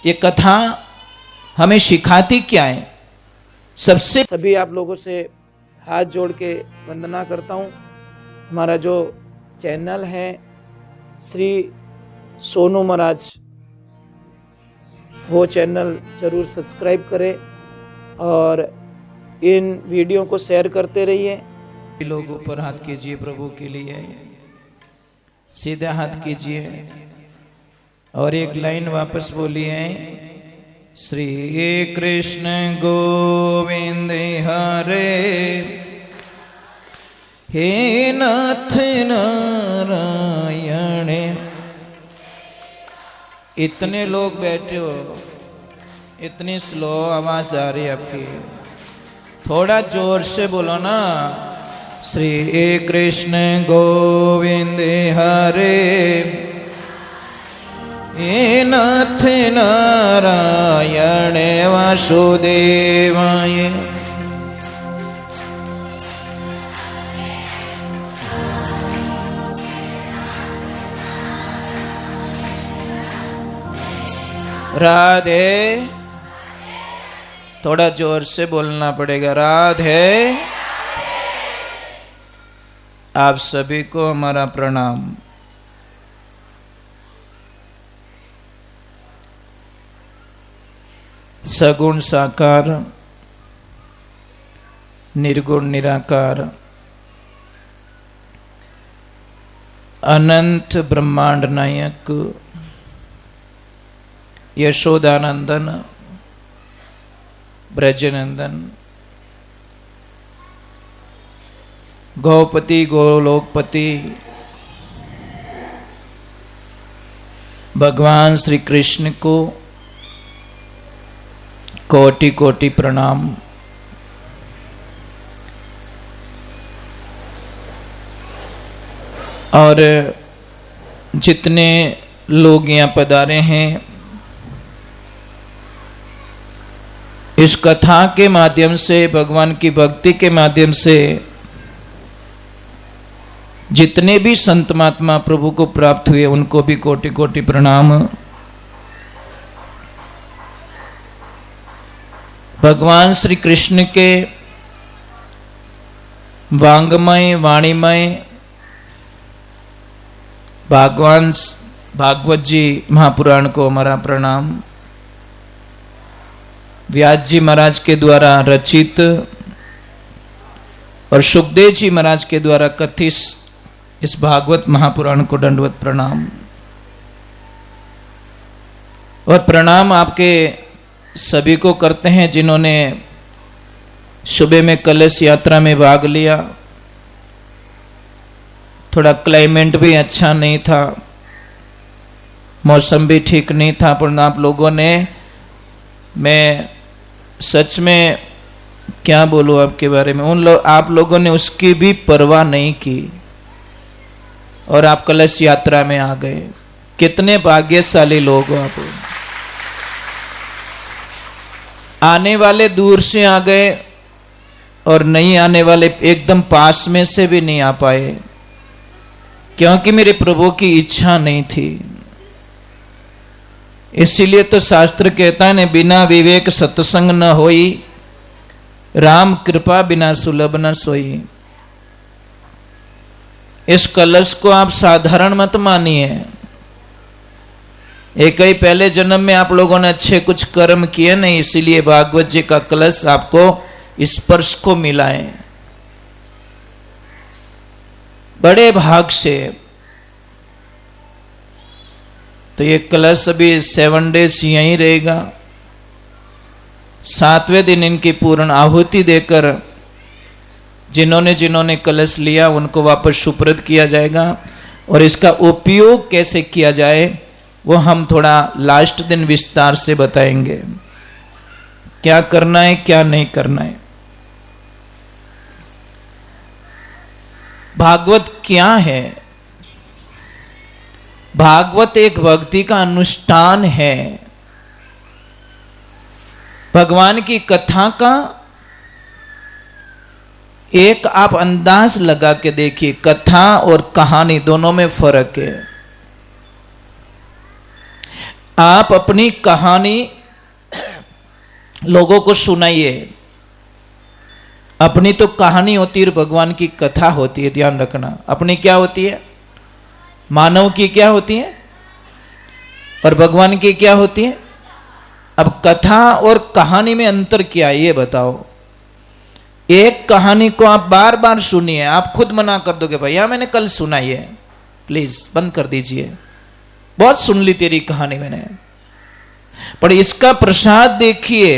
ये कथा हमें सिखाती क्या है? सबसे सभी आप लोगों से हाथ जोड़ के वंदना करता हूँ। हमारा जो चैनल है श्री सोनू महाराज, वो चैनल ज़रूर सब्सक्राइब करें और इन वीडियो को शेयर करते रहिए। लोग ऊपर हाथ कीजिए प्रभु के लिए, सीधा हाथ कीजिए और एक लाइन वापस बोलिए, श्री कृष्ण गोविंद हरे हे नाथ नारायण। इतने लोग बैठे हो, इतनी स्लो आवाज आ रही है आपकी, थोड़ा जोर से बोलो ना। श्री कृष्ण गोविंद हरे हे नाथ नारायण वासुदेवाय। राधे, थोड़ा जोर से बोलना पड़ेगा, राधे। आप सभी को हमारा प्रणाम। सगुण साकार, निर्गुण निराकार, अनंत ब्रह्मांड नायक, यशोदानंदन, ब्रजनंदन, गौपति गोलोकपति भगवान श्री कृष्ण को कोटि कोटि प्रणाम। और जितने लोग यहाँ पधारे हैं, इस कथा के माध्यम से, भगवान की भक्ति के माध्यम से जितने भी संत महात्मा प्रभु को प्राप्त हुए, उनको भी कोटि कोटि प्रणाम। भगवान श्री कृष्ण के वांगमय वाणीमय भागवत जी महापुराण को हमारा प्रणाम। व्यास जी महाराज के द्वारा रचित और सुखदेव जी महाराज के द्वारा कथित इस भागवत महापुराण को दंडवत प्रणाम। और प्रणाम आपके सभी को करते हैं जिन्होंने सुबह में कलश यात्रा में भाग लिया। थोड़ा क्लाइमेट भी अच्छा नहीं था, मौसम भी ठीक नहीं था, पर आप लोगों ने, मैं सच में क्या बोलूं आपके बारे में, आप लोगों ने उसकी भी परवाह नहीं की और आप कलश यात्रा में आ गए। कितने भाग्यशाली लोग हो आप। आने वाले दूर से आ गए और नहीं आने वाले एकदम पास में से भी नहीं आ पाए, क्योंकि मेरे प्रभु की इच्छा नहीं थी। इसीलिए तो शास्त्र कहता है, बिना विवेक सत्संग न होई, राम कृपा बिना सुलभ न सोई। इस कलश को आप साधारण मत मानिए। एक ही पहले जन्म में आप लोगों ने अच्छे कुछ कर्म किए नहीं, इसीलिए भागवत जी का कलश आपको स्पर्श को मिला है। बड़े भाग से तो ये कलश अभी 7 डेज यहीं रहेगा। 7वें दिन इनकी पूर्ण आहुति देकर जिन्होंने कलश लिया उनको वापस सुपुर्द किया जाएगा। और इसका उपयोग कैसे किया जाए वो हम थोड़ा लास्ट दिन विस्तार से बताएंगे, क्या करना है क्या नहीं करना है। भागवत क्या है? भागवत एक भक्ति का अनुष्ठान है, भगवान की कथा का एक आप अंदाज लगा के देखिए। कथा और कहानी दोनों में फर्क है। आप अपनी कहानी लोगों को सुनाइए। अपनी तो कहानी होती है, भगवान की कथा होती है, ध्यान रखना। अपनी क्या होती है? मानव की क्या होती है और भगवान की क्या होती है? अब कथा और कहानी में अंतर क्या है ये बताओ। एक कहानी को आप बार बार सुनिए, आप खुद मना कर दोगे भैया मैंने कल सुनाई है, प्लीज बंद कर दीजिए, बहुत सुन ली तेरी कहानी मैंने। पर इसका प्रसाद देखिए,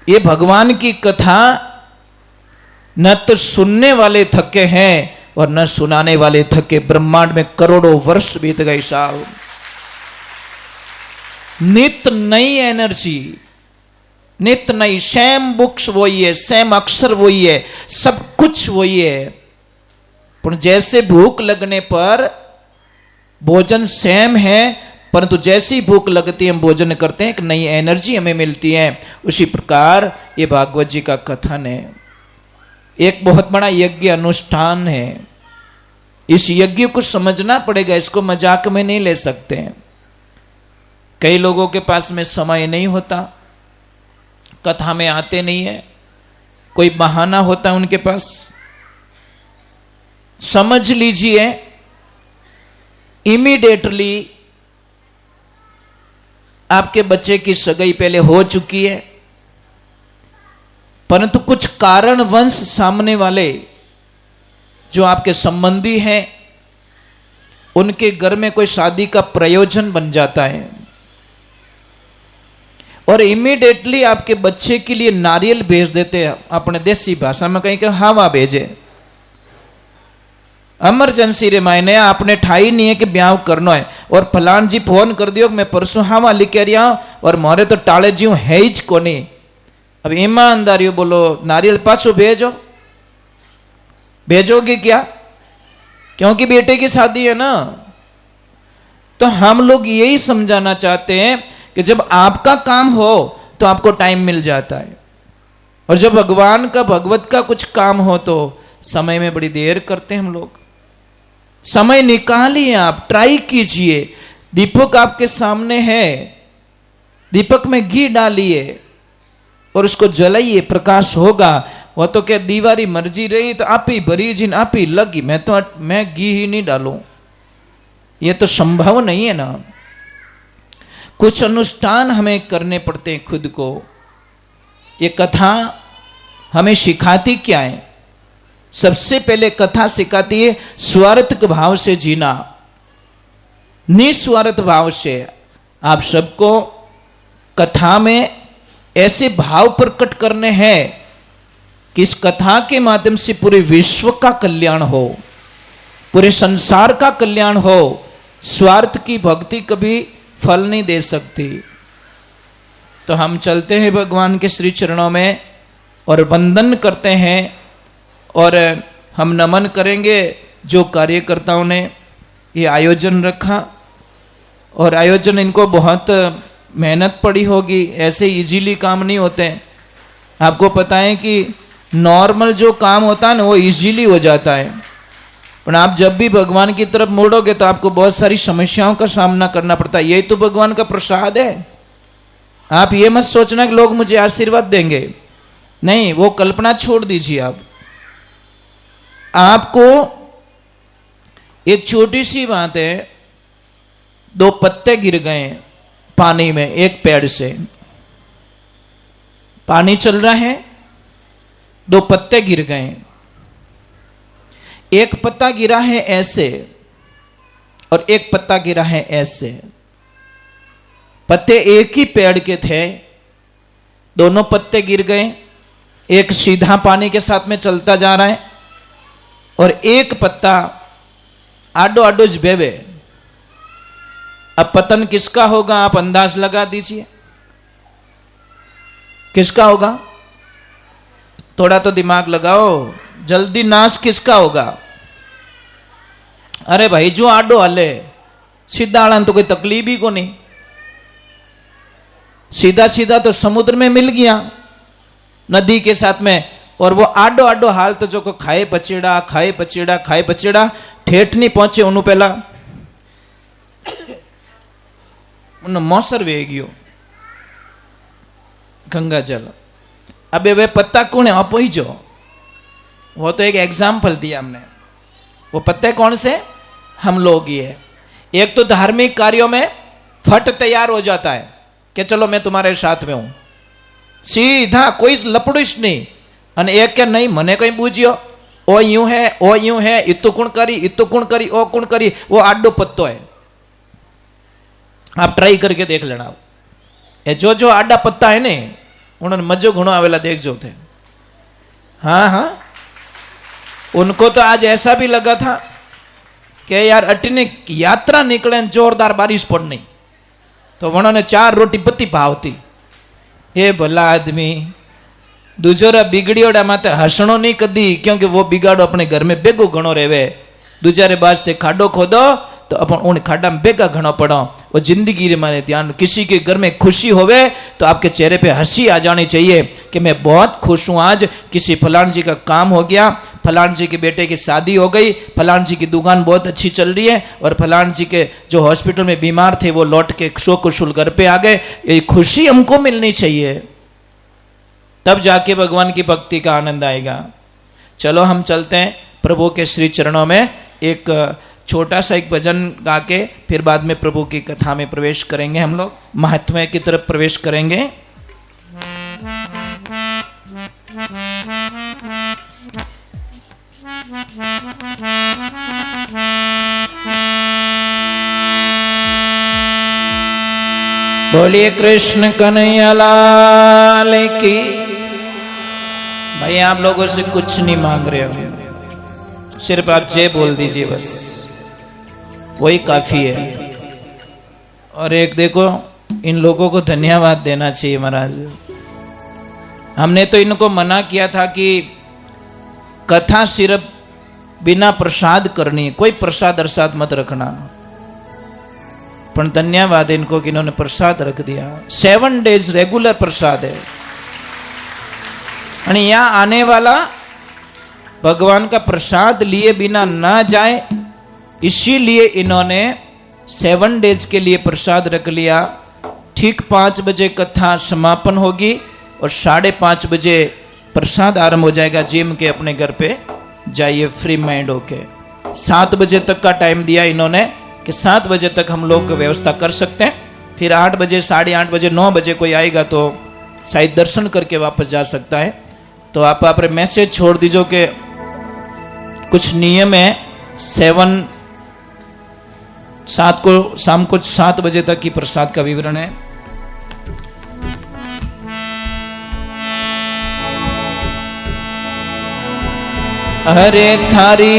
ये भगवान की कथा न तो सुनने वाले थके हैं और न सुनाने वाले थके। ब्रह्मांड में करोड़ों वर्ष बीत गए साहब, नित नई एनर्जी, नित नई, सेम बुक्स वही है, सेम अक्षर वही है, सब कुछ वही है। पर जैसे भूख लगने पर भोजन सेम है, परंतु जैसी भूख लगती है हम भोजन करते हैं, एक नई एनर्जी हमें मिलती है। उसी प्रकार ये भागवत जी का कथन है, एक बहुत बड़ा यज्ञ अनुष्ठान है। इस यज्ञ को समझना पड़ेगा, इसको मजाक में नहीं ले सकते हैं। कई लोगों के पास में समय नहीं होता, कथा में आते नहीं है, कोई बहाना होता है उनके पास। समझ लीजिए इमीडिएटली आपके बच्चे की सगाई पहले हो चुकी है, परंतु कुछ कारणवश सामने वाले जो आपके संबंधी हैं उनके घर में कोई शादी का प्रयोजन बन जाता है और इमीडिएटली आपके बच्चे के लिए नारियल भेज देते हैं। अपने देसी भाषा में कहीं हवा भेजे, इमरजेंसी रे मायने आपने ठाई नहीं है कि ब्याह करना है और फलान जी फोन कर दियो कि मैं परसों हवा लेके रिया और मोरे तो टाले जी है ही कोनी। अब ईमानदारी बोलो, नारियल पासो भेजो, भेजोगे क्या? क्योंकि बेटे की शादी है ना। तो हम लोग यही समझाना चाहते हैं कि जब आपका काम हो तो आपको टाइम मिल जाता है, और जब भगवान का भगवत का कुछ काम हो तो समय में बड़ी देर करते हैं हम लोग। समय निकालिए, आप ट्राई कीजिए। दीपक आपके सामने है, दीपक में घी डालिए और उसको जलाइए, प्रकाश होगा। वो तो क्या दीवारी मर्जी रही तो आप ही भरी जिन आप ही लगी, मैं घी ही नहीं डालूं, ये तो संभव नहीं है ना। कुछ अनुष्ठान हमें करने पड़ते हैं खुद को। ये कथा हमें सिखाती क्या है? सबसे पहले कथा सिखाती है स्वार्थ भाव से जीना, निस्वार्थ भाव से। आप सबको कथा में ऐसे भाव प्रकट करने हैं कि इस कथा के माध्यम से पूरे विश्व का कल्याण हो, पूरे संसार का कल्याण हो। स्वार्थ की भक्ति कभी फल नहीं दे सकती। तो हम चलते हैं भगवान के श्री चरणों में और वंदन करते हैं और हम नमन करेंगे जो कार्यकर्ताओं ने ये आयोजन रखा। और आयोजन इनको बहुत मेहनत पड़ी होगी, ऐसे इजीली काम नहीं होते। आपको पता है कि नॉर्मल जो काम होता है ना वो इजीली हो जाता है, पर आप जब भी भगवान की तरफ मुड़ोगे तो आपको बहुत सारी समस्याओं का सामना करना पड़ता है। यही तो भगवान का प्रसाद है। आप ये मत सोचना कि लोग मुझे आशीर्वाद देंगे, नहीं, वो कल्पना छोड़ दीजिए। आपको एक छोटी सी बात है, 2 पत्ते गिर गए पानी में एक पेड़ से, पानी चल रहा है, 2 पत्ते गिर गए। एक पत्ता गिरा है ऐसे और एक पत्ता गिरा है ऐसे। पत्ते एक ही पेड़ के थे, दोनों पत्ते गिर गए। एक सीधा पानी के साथ में चलता जा रहा है और एक पत्ता आडो आडो बेबे। अब पतन किसका होगा आप अंदाज लगा दीजिए, किसका होगा? थोड़ा तो दिमाग लगाओ, जल्दी नाश किसका होगा? अरे भाई जो आडो हले, सीधा आला तो कोई तकलीफ ही को नहीं, सीधा सीधा तो समुद्र में मिल गया नदी के साथ में। और वो आडो आडो हाल तो जो को खाए पचेड़ा खाए पचेड़ा खाए पचेड़ा ठेठ नहीं पहुंचे उन्हों पहला। उन मौसर वे गयो गंगा जल। अबे वे पत्ता कौन है आप ही जो, वो तो एक एग्जाम्पल दिया हमने। वो पत्ते कौन से, हम लोग ही है। एक तो धार्मिक कार्यों में फट तैयार हो जाता है कि चलो मैं तुम्हारे साथ में हूं, सीधा कोई लपड़ीश नहीं। અને એક કે નહીં મને કઈ પૂછ્યો, ओ यूं है, इतु कुण करी, ओ कुण करी, वो आडो पत्तो है। आप ट्राई करके देख लेना। ये जो आडा पत्ता है ने उन्होंने मजो घणो आवेला देखजो थे। हाँ, उनको तो आज ऐसा भी लगा था कि यार अटने यात्रा निकले जोरदार बारिश पड़नी तो उन्होंने 4 रोटी पत्ती भावती। ये भला आदमी दूजोरा बिगड़ियोड़ा माते हसणो नहीं कदी, क्योंकि वो बिगाड़ो अपने घर में बेगो घणो रेवे। दूसरे बात से खाडो खोदो तो अपन उन खाडा में बेगा घणो पड़ो। वो जिंदगी रे माने ध्यान, किसी के घर में खुशी होवे तो आपके चेहरे पे हंसी आ जानी चाहिए कि मैं बहुत खुश हूं, आज किसी फलान जी का काम हो गया, फलान जी के बेटे की शादी हो गई, फलान जी की दुकान बहुत अच्छी चल रही है, और फलान जी के जो हॉस्पिटल में बीमार थे वो लौट के सकुशल घर पे आ गए। ये खुशी हमको मिलनी चाहिए, तब जाके भगवान की भक्ति का आनंद आएगा। चलो हम चलते हैं प्रभु के श्री चरणों में। एक छोटा सा एक भजन गा के फिर बाद में प्रभु की कथा में प्रवेश करेंगे। हम लोग महात्म्य की तरफ प्रवेश करेंगे। बोलिए कृष्ण कन्हैया लाल की। भाई आप लोगों से कुछ नहीं मांग रहे हो, सिर्फ आप जय बोल दीजिए, बस वही काफी है। और एक देखो, इन लोगों को धन्यवाद देना चाहिए महाराज। हमने तो इनको मना किया था कि कथा सिर्फ बिना प्रसाद करनी, कोई प्रसाद अरसाद मत रखना, पर धन्यवाद इनको कि इन्होंने प्रसाद रख दिया। 7 डेज रेगुलर प्रसाद है। और यहाँ आने वाला भगवान का प्रसाद लिए बिना ना जाए, इसीलिए इन्होंने 7 डेज के लिए प्रसाद रख लिया। ठीक 5 बजे कथा समापन होगी और 5:30 बजे प्रसाद आरंभ हो जाएगा। जिम के अपने घर पे जाइए फ्री माइंड होके। 7 बजे तक का टाइम दिया इन्होंने कि 7 बजे तक हम लोग व्यवस्था कर सकते हैं। फिर 8 बजे, 8:30 बजे, 9 बजे कोई आएगा तो शायद दर्शन करके वापस जा सकता है। तो आप अपने मैसेज छोड़ दीजिए कि कुछ नियम है। 7 को शाम को 7 बजे तक की प्रसाद का विवरण है। अरे थारी